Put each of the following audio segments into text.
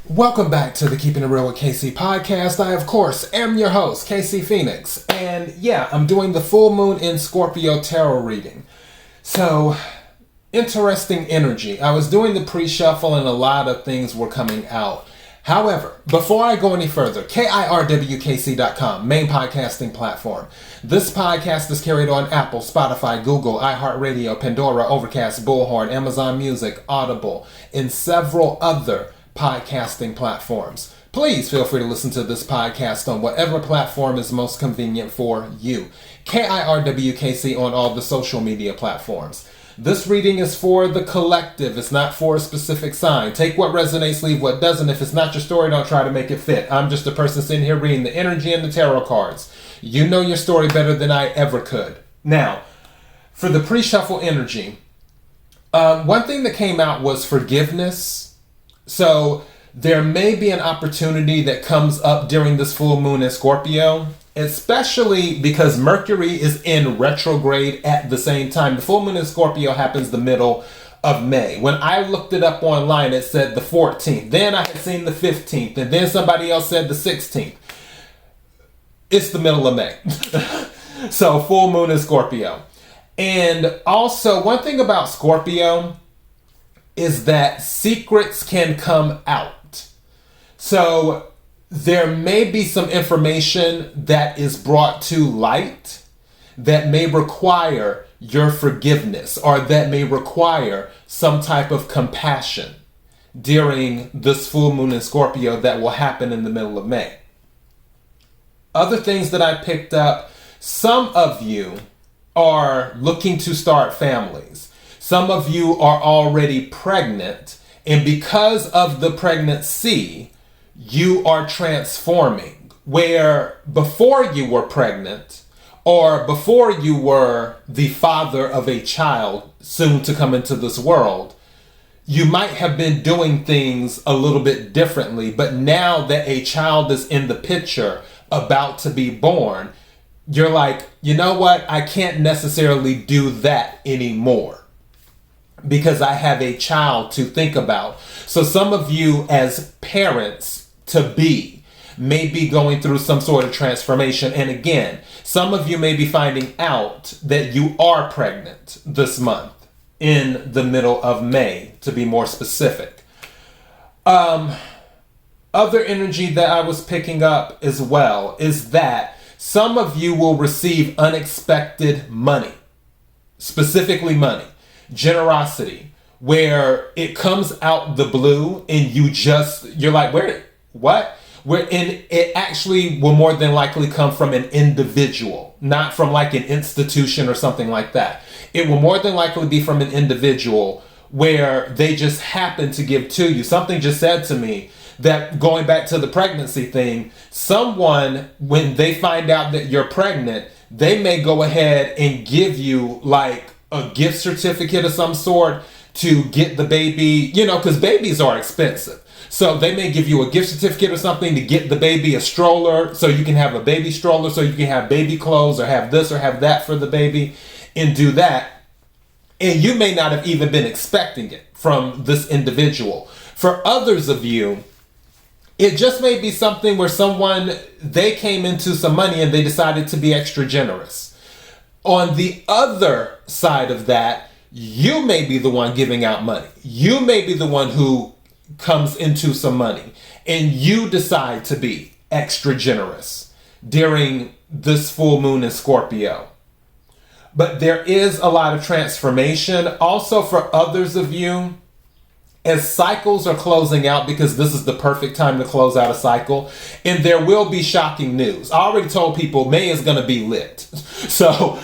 Welcome back to the Keeping It Real with KC podcast. I, of course, am your host, KC Phoenix. And yeah, I'm doing the full moon in Scorpio tarot reading. So, interesting energy. I was doing the pre-shuffle and a lot of things were coming out. However, before I go any further, KIRWKC.com, main podcasting platform. This podcast is carried on Apple, Spotify, Google, iHeartRadio, Pandora, Overcast, Bullhorn, Amazon Music, Audible, and several other podcasting platforms. Please feel free to listen to this podcast on whatever platform is most convenient for you. KIRWKC on all the social media platforms. This reading is for the collective. It's not for a specific sign. Take what resonates, leave what doesn't. If it's not your story, don't try to make it fit. I'm just a person sitting here reading the energy and the tarot cards. You know your story better than I ever could. Now, for the pre-shuffle energy, one thing that came out was forgiveness. So there may be an opportunity that comes up during this full moon in Scorpio, especially because Mercury is in retrograde at the same time. The full moon in Scorpio happens the middle of May. When I looked it up online, it said the 14th. Then I had seen the 15th, and then somebody else said the 16th. It's the middle of May. So full moon in Scorpio. And also, one thing about Scorpio is that secrets can come out. So there may be some information that is brought to light that may require your forgiveness, or that may require some type of compassion during this full moon in Scorpio that will happen in the middle of May. Other things that I picked up, some of you are looking to start families. Some of you are already pregnant, and because of the pregnancy, you are transforming. Where before you were pregnant, or before you were the father of a child soon to come into this world, you might have been doing things a little bit differently. But now that a child is in the picture, about to be born, you're like, you know what? I can't necessarily do that anymore, because I have a child to think about. So some of you as parents to be may be going through some sort of transformation. And again, some of you may be finding out that you are pregnant this month in the middle of May, to be more specific. Other energy that I was picking up as well is that some of you will receive unexpected money, specifically money. Generosity, where it comes out the blue and you're like, what? And it actually will more than likely come from an individual, not from like an institution or something like that. It will more than likely be from an individual where they just happen to give to you. Something just said to me that, going back to the pregnancy thing, someone, when they find out that you're pregnant, they may go ahead and give you like a gift certificate of some sort to get the baby, because babies are expensive. So they may give you a gift certificate or something to get the baby a stroller, so you can have a baby stroller, so you can have baby clothes, or have this or have that for the baby, and do that. And you may not have even been expecting it from this individual. For others of you, it just may be something where they came into some money and they decided to be extra generous. On the other side of that, you may be the one giving out money. You may be the one who comes into some money, and you decide to be extra generous during this full moon in Scorpio. But there is a lot of transformation. Also, for others of you, as cycles are closing out, because this is the perfect time to close out a cycle, and there will be shocking news. I already told people May is going to be lit. So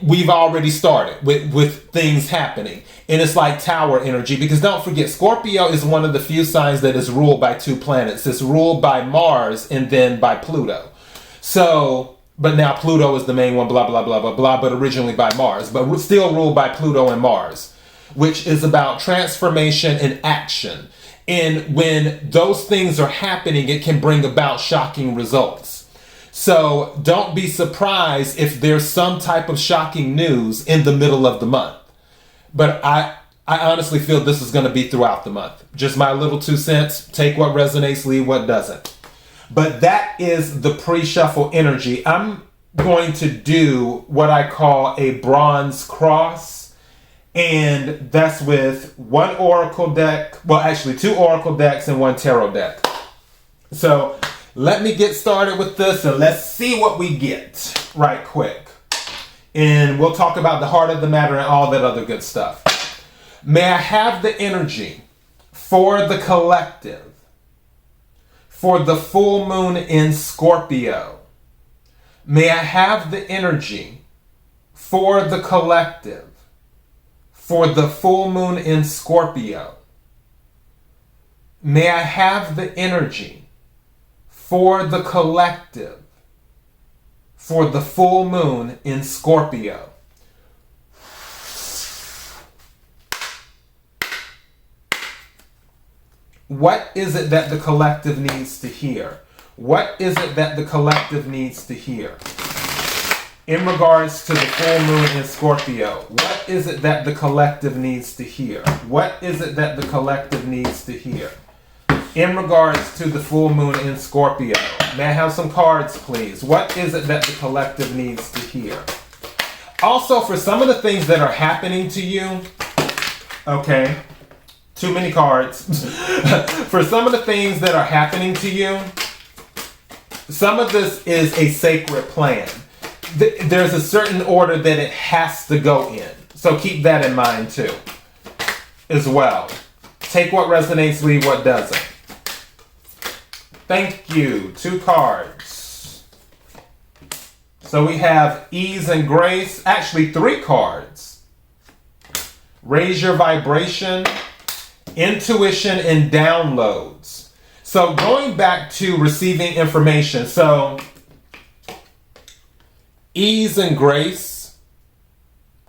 we've already started with things happening. And it's like tower energy, because don't forget, Scorpio is one of the few signs that is ruled by two planets. It's ruled by Mars and then by Pluto. So, but now Pluto is the main one, blah, blah, blah, blah, blah, but originally by Mars, but still ruled by Pluto and Mars, which is about transformation and action. And when those things are happening, it can bring about shocking results. So don't be surprised if there's some type of shocking news in the middle of the month. But I honestly feel this is going to be throughout the month. Just my little 2 cents. Take what resonates, leave what doesn't. But that is the pre-shuffle energy. I'm going to do what I call a bronze cross. And that's with one oracle deck. Well, actually 2 oracle decks and 1 tarot deck. So let me get started with this and let's see what we get right quick. And we'll talk about the heart of the matter and all that other good stuff. May I have the energy for the collective, for the full moon in Scorpio. May I have the energy for the collective, for the full moon in Scorpio. May I have the energy for the collective, for the full moon in Scorpio. What is it that the collective needs to hear? What is it that the collective needs to hear? In regards to the full moon in Scorpio, what is it that the collective needs to hear? What is it that the collective needs to hear? In regards to the full moon in Scorpio, may I have some cards, please? What is it that the collective needs to hear? Also, for some of the things that are happening to you, okay, too many cards. For some of the things that are happening to you, some of this is a sacred plan. There's a certain order that it has to go in. So keep that in mind too, as well. Take what resonates, leave what doesn't. Thank you. 2 cards. So we have ease and grace. Actually, 3 cards. Raise your vibration, intuition, and downloads. So going back to receiving information. So ease and grace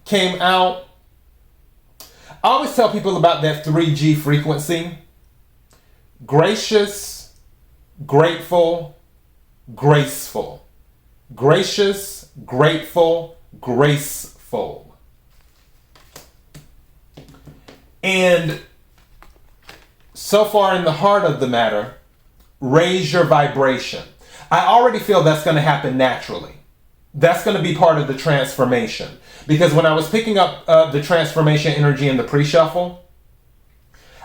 came out. I always tell people about that 3G frequency. Gracious, grateful, graceful. Gracious, grateful, graceful. And so far in the heart of the matter, raise your vibration. I already feel that's going to happen naturally. That's going to be part of the transformation. Because when I was picking up the transformation energy in the pre-shuffle,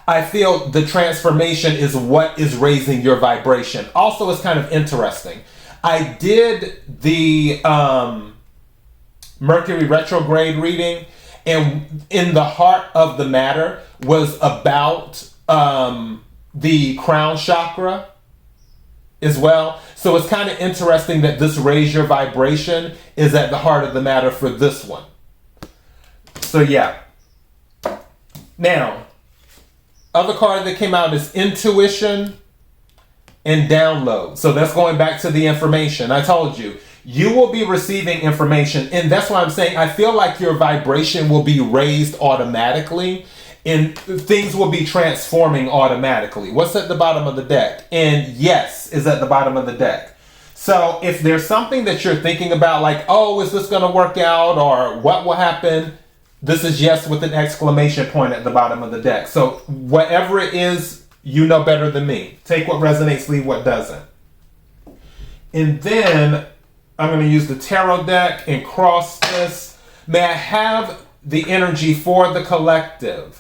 I feel the transformation is what is raising your vibration. Also, it's kind of interesting. I did the Mercury retrograde reading, and in the heart of the matter was about the crown chakra as well. So it's kind of interesting that this raise your vibration is at the heart of the matter for this one. So yeah. Now, other card that came out is intuition and download. So that's going back to the information. I told you, you will be receiving information. And that's why I'm saying I feel like your vibration will be raised automatically and things will be transforming automatically. What's at the bottom of the deck? And yes is at the bottom of the deck. So if there's something that you're thinking about, like, oh, is this going to work out, or what will happen? This is yes with an exclamation point at the bottom of the deck. So whatever it is, you know better than me. Take what resonates, leave what doesn't. And then I'm going to use the tarot deck and cross this. May I have the energy for the collective,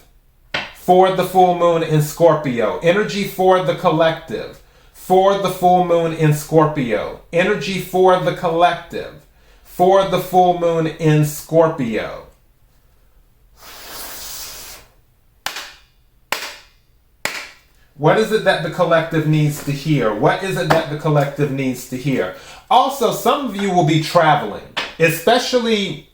for the full moon in Scorpio. Energy for the collective, for the full moon in Scorpio. Energy for the collective, for the full moon in Scorpio. What is it that the collective needs to hear? What is it that the collective needs to hear? Also, some of you will be traveling, especially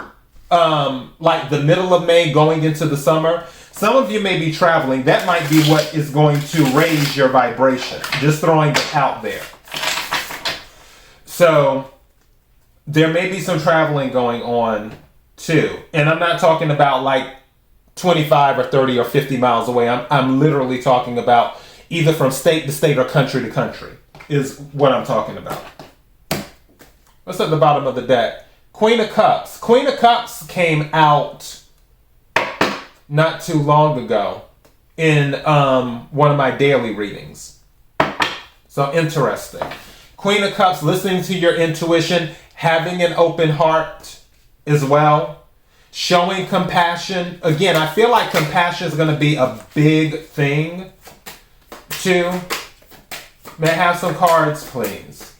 like the middle of May going into the summer. Some of you may be traveling. That might be what is going to raise your vibration. Just throwing it out there. So there may be some traveling going on too. And I'm not talking about like 25 or 30 or 50 miles away. I'm literally talking about either from state to state or country to country is what I'm talking about. What's at the bottom of the deck? Queen of Cups. Queen of Cups came out not too long ago in one of my daily readings. So interesting. Queen of Cups, listening to your intuition, having an open heart as well, showing compassion. Again, I feel like compassion is going to be a big thing too. May I have some cards, please?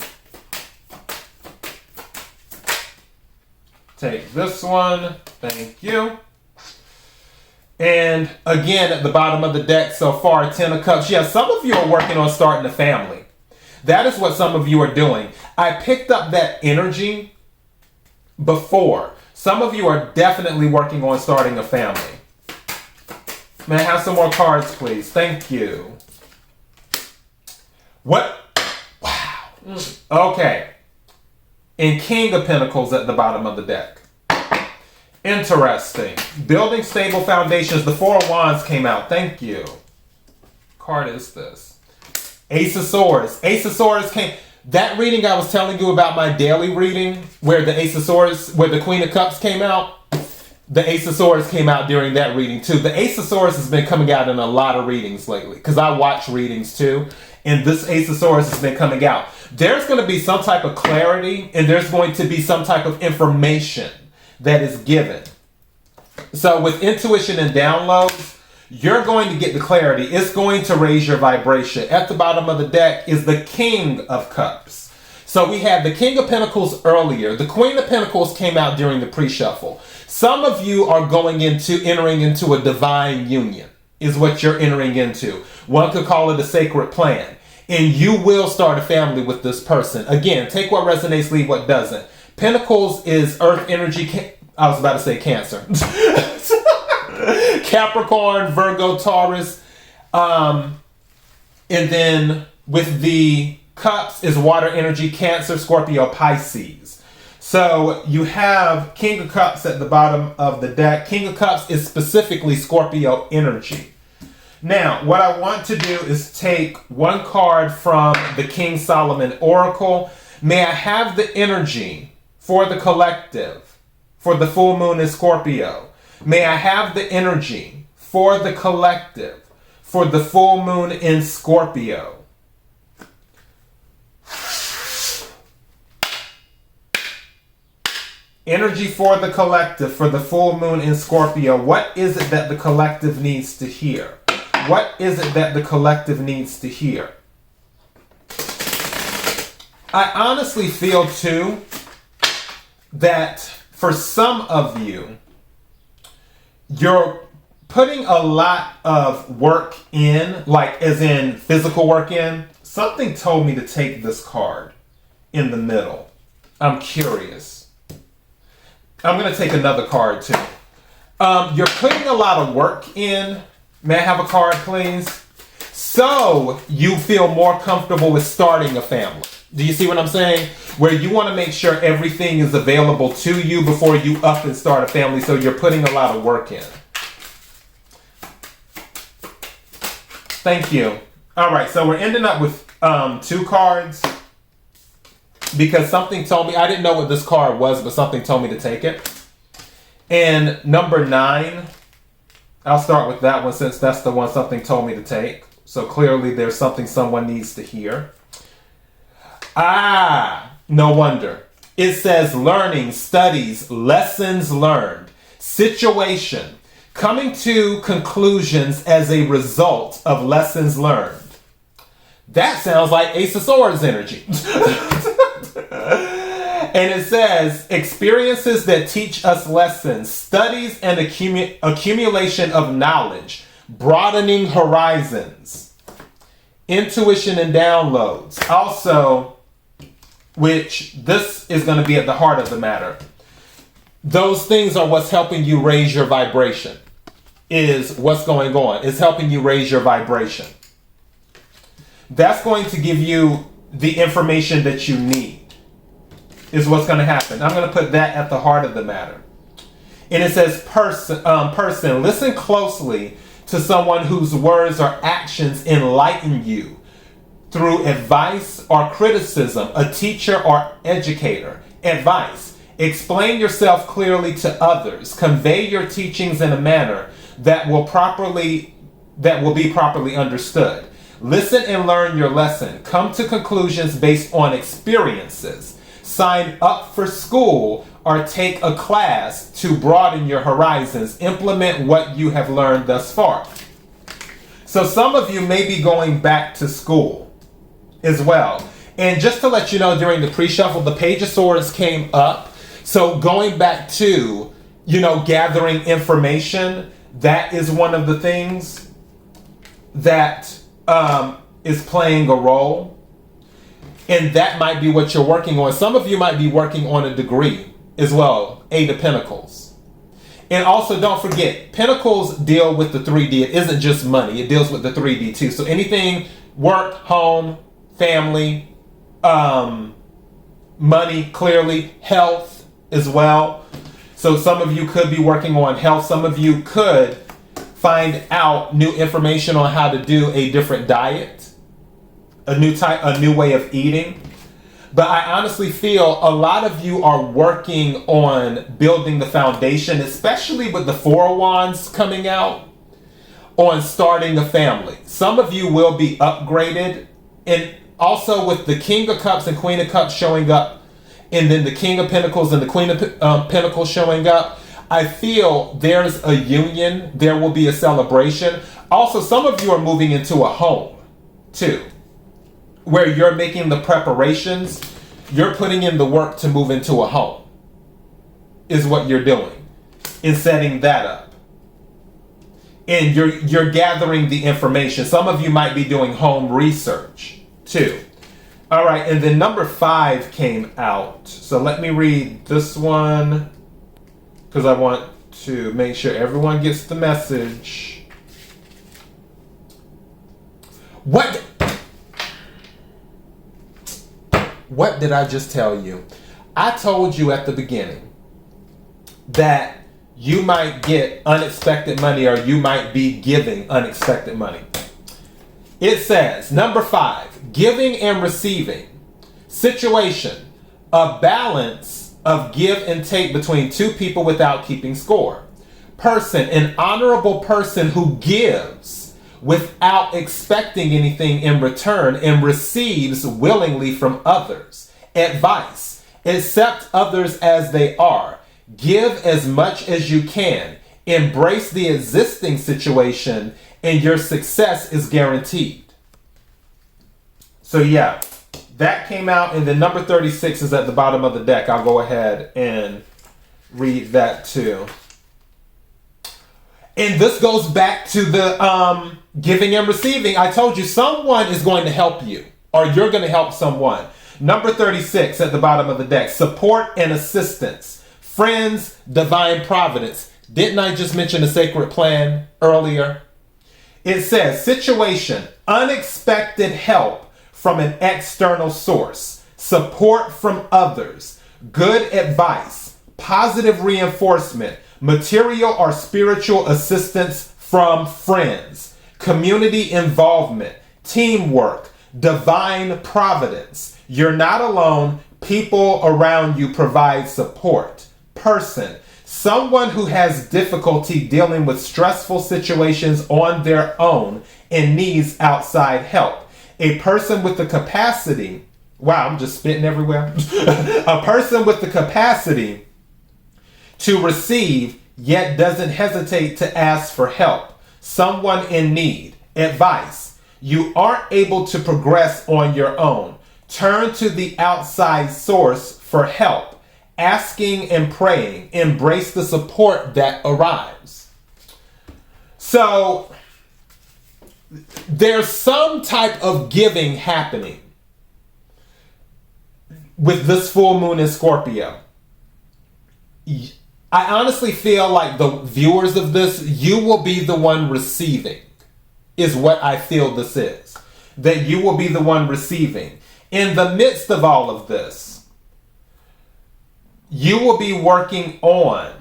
Take this one. Thank you. And again, at the bottom of the deck so far, 10 of Cups. Yeah, some of you are working on starting a family. That is what some of you are doing. I picked up that energy before. Some of you are definitely working on starting a family. May I have some more cards, please? Thank you. What? Wow. Okay. And King of Pentacles at the bottom of the deck. Interesting. Building stable foundations. The Four of Wands came out. Thank you. Card is this? Ace of Swords. Ace of Swords came. That reading I was telling you about, my daily reading, where the Ace of Swords, where the Queen of Cups came out, the Ace of Swords came out during that reading too. The Ace of Swords has been coming out in a lot of readings lately, because I watch readings too, and this Ace of Swords has been coming out. There's going to be some type of clarity, and there's going to be some type of information that is given. So with intuition and downloads, you're going to get the clarity. It's going to raise your vibration. At the bottom of the deck is the King of Cups. So we had the King of Pentacles earlier. The Queen of Pentacles came out during the pre-shuffle. Some of you are entering into a divine union, is what you're entering into. One could call it a sacred plan. And you will start a family with this person. Again, take what resonates, leave what doesn't. Pentacles is earth energy. I was about to say Cancer. Capricorn, Virgo, Taurus. And then with the Cups is water energy, Cancer, Scorpio, Pisces. So you have King of Cups at the bottom of the deck. King of Cups is specifically Scorpio energy. Now, what I want to do is take one card from the King Solomon Oracle. May I have the energy for the collective, for the full moon in Scorpio? May I have the energy for the collective, for the full moon in Scorpio? Energy for the collective, for the full moon in Scorpio. What is it that the collective needs to hear? What is it that the collective needs to hear? I honestly feel too that for some of you, you're putting a lot of work in, like as in physical work in. Something told me to take this card in the middle. I'm curious. I'm going to take another card too. You're putting a lot of work in. May I have a card, please? So you feel more comfortable with starting a family. Do you see what I'm saying? Where you want to make sure everything is available to you before you up and start a family. So you're putting a lot of work in. Thank you. All right, so we're ending up with 2 cards because something told me, I didn't know what this card was, but something told me to take it. And number 9, I'll start with that one since that's the one something told me to take. So clearly there's something someone needs to hear. No wonder. It says learning, studies, lessons learned, situation, coming to conclusions as a result of lessons learned. That sounds like Ace of Swords energy. And it says experiences that teach us lessons, studies and accumulation of knowledge, broadening horizons, intuition and downloads. Also, which this is going to be at the heart of the matter. Those things are what's helping you raise your vibration, is what's going on. It's helping you raise your vibration. That's going to give you the information that you need, is what's going to happen. I'm going to put that at the heart of the matter. And it says person, listen closely to someone whose words or actions enlighten you through advice or criticism, a teacher or educator. Advice. Explain yourself clearly to others. Convey your teachings in a manner that will be properly understood. Listen and learn your lesson. Come to conclusions based on experiences. Sign up for school or take a class to broaden your horizons. Implement what you have learned thus far. So some of you may be going back to school as well. And just to let you know, during the pre-shuffle, the Page of Swords came up. So going back to, gathering information, that is one of the things that is playing a role. And that might be what you're working on. Some of you might be working on a degree as well, Eight of Pentacles. And also don't forget, Pentacles deal with the 3D. It isn't just money. It deals with the 3D too. So anything, work, home, family, money, clearly, health as well. So some of you could be working on health. Some of you could find out new information on how to do a different diet, a new way of eating. But I honestly feel a lot of you are working on building the foundation, especially with the Four of Wands coming out, on starting a family. Some of you will be upgraded, and also with the King of Cups and Queen of Cups showing up, and then the King of Pentacles and the Queen of Pentacles showing up, I feel there's a union. There will be a celebration. Also, some of you are moving into a home too, where you're making the preparations. You're putting in the work to move into a home is what you're doing, in setting that up. And you're gathering the information. Some of you might be doing home research too. All right, and then number 5 came out. So let me read this one, because I want to make sure everyone gets the message. What did I just tell you? I told you at the beginning that you might get unexpected money, or you might be giving unexpected money. It says, number 5, giving and receiving. Situation, a balance of give and take between two people without keeping score. Person, an honorable person who gives without expecting anything in return and receives willingly from others. Advice, accept others as they are. Give as much as you can. Embrace the existing situation, and your success is guaranteed. So yeah, that came out, and then number 36 is at the bottom of the deck. I'll go ahead and read that too. And this goes back to the giving and receiving. I told you someone is going to help you, or you're going to help someone. Number 36 at the bottom of the deck, support and assistance. Friends, divine providence. Didn't I just mention the sacred plan earlier? It says, situation, unexpected help from an external source, support from others, good advice, positive reinforcement, material or spiritual assistance from friends, community involvement, teamwork, divine providence. You're not alone. People around you provide support. Person, someone who has difficulty dealing with stressful situations on their own and needs outside help. A person with the capacity, wow, I'm just spitting everywhere. A person with the capacity to receive, yet doesn't hesitate to ask for help. Someone in need. Advice, you aren't able to progress on your own. Turn to the outside source for help. Asking and praying. Embrace the support that arrives. So there's some type of giving happening with this full moon in Scorpio. I honestly feel like the viewers of this, you will be the one receiving, is what I feel this is. That you will be the one receiving. In the midst of all of this, you will be working on,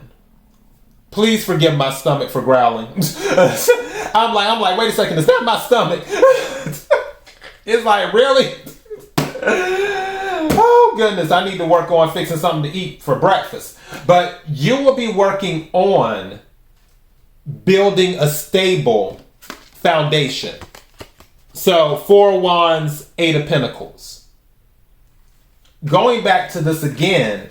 please forgive my stomach for growling. I'm like, wait a second, is that my stomach? It's like, really? Oh goodness, I need to work on fixing something to eat for breakfast. But you will be working on building a stable foundation. So 4 of Wands, 8 of Pentacles. Going back to this again,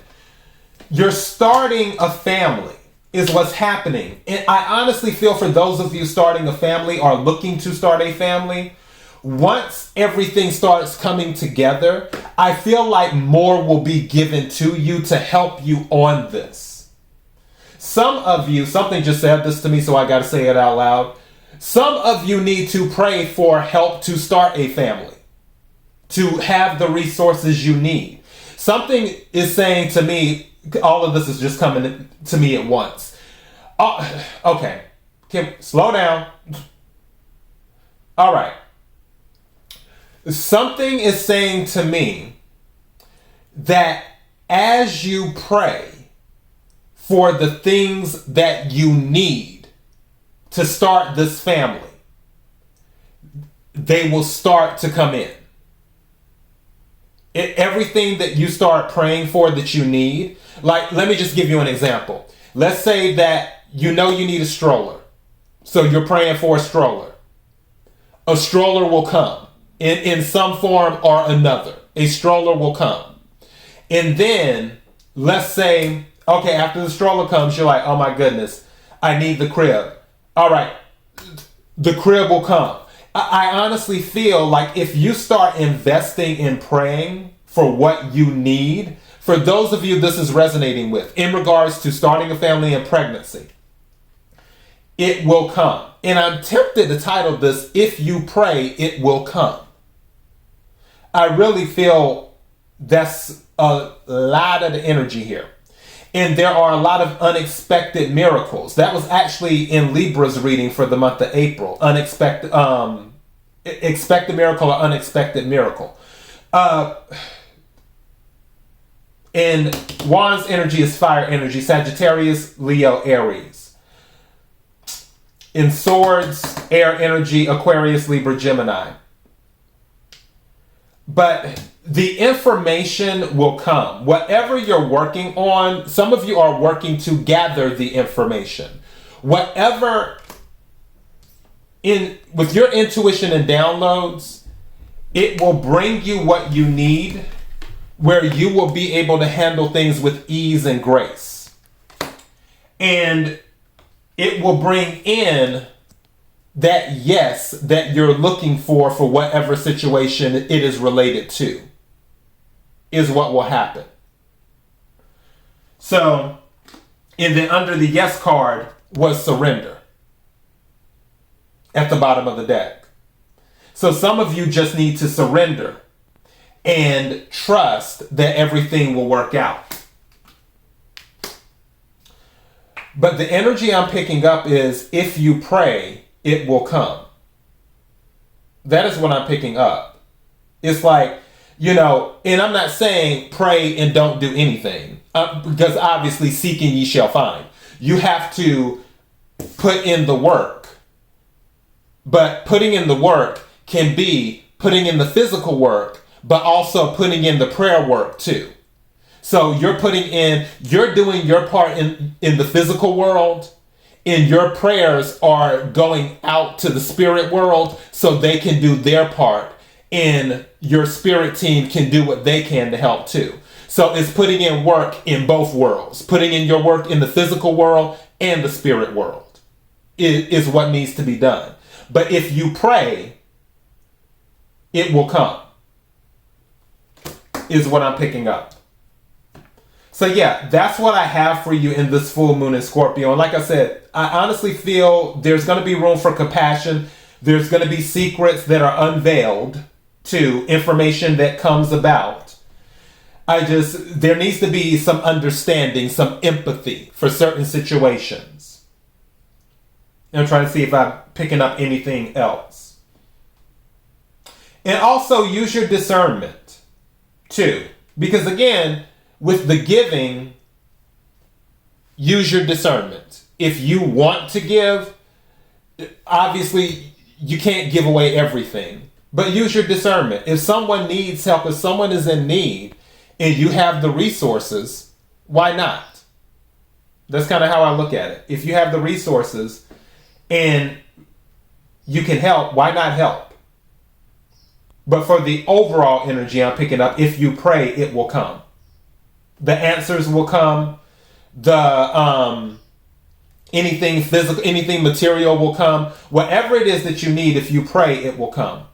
you're starting a family is what's happening. And I honestly feel for those of you starting a family or looking to start a family, once everything starts coming together, I feel like more will be given to you to help you on this. Some of you, something just said this to me, so I got to say it out loud. Some of you need to pray for help to start a family, to have the resources you need. Something is saying to me, all of this is just coming to me at once. Okay, Kim, slow down. All right. Something is saying to me that as you pray for the things that you need to start this family, they will start to come in. Everything that you start praying for that you need, like, let me just give you an example. Let's say that you know you need a stroller. So you're praying for a stroller. A stroller will come in some form or another. A stroller will come. And then let's say, okay, after the stroller comes, you're like, oh my goodness, I need the crib. All right, the crib will come. I honestly feel like if you start investing in praying for what you need, for those of you this is resonating with, in regards to starting a family and pregnancy, it will come. And I'm tempted to title this, If You Pray, It Will Come. I really feel that's a lot of the energy here. And there are a lot of unexpected miracles. That was actually in Libra's reading for the month of April. Unexpected, expected miracle or unexpected miracle. And Wands energy is fire energy. Sagittarius, Leo, Aries. In Swords, air energy, Aquarius, Libra, Gemini. But the information will come. Whatever you're working on, some of you are working to gather the information. Whatever with your intuition and downloads, it will bring you what you need, where you will be able to handle things with ease and grace. And it will bring in that yes that you're looking for whatever situation it is related to, is what will happen. So, and then under the yes card was surrender at the bottom of the deck. So some of you just need to surrender and trust that everything will work out. But the energy I'm picking up is, if you pray, it will come. That is what I'm picking up. It's like, and I'm not saying pray and don't do anything, because obviously seeking ye shall find. You have to put in the work. But putting in the work can be putting in the physical work, but also putting in the prayer work too. So you're doing your part in the physical world, and your prayers are going out to the spirit world so they can do their part, and your spirit team can do what they can to help too. So it's putting in work in both worlds, putting in your work in the physical world and the spirit world is what needs to be done. But if you pray, it will come, is what I'm picking up. So yeah, that's what I have for you in this full moon in Scorpio. And like I said, I honestly feel there's going to be room for compassion. There's going to be secrets that are unveiled to information that comes about. There needs to be some understanding, some empathy for certain situations. And I'm trying to see if I'm picking up anything else. And also use your discernment too. Because again, with the giving, use your discernment. If you want to give, obviously you can't give away everything, but use your discernment. If someone needs help, if someone is in need and you have the resources, why not? That's kind of how I look at it. If you have the resources, and you can help, why not help? But for the overall energy I'm picking up, if you pray, it will come. The answers will come. The anything physical, anything material will come. Whatever it is that you need, if you pray, it will come.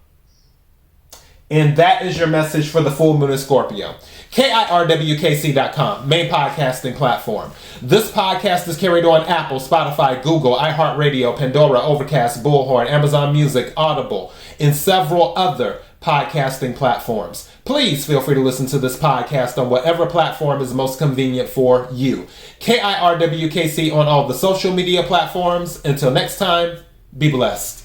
And that is your message for the full moon in Scorpio. KIRWKC.com, main podcasting platform. This podcast is carried on Apple, Spotify, Google, iHeartRadio, Pandora, Overcast, Bullhorn, Amazon Music, Audible, and several other podcasting platforms. Please feel free to listen to this podcast on whatever platform is most convenient for you. KIRWKC on all the social media platforms. Until next time, be blessed.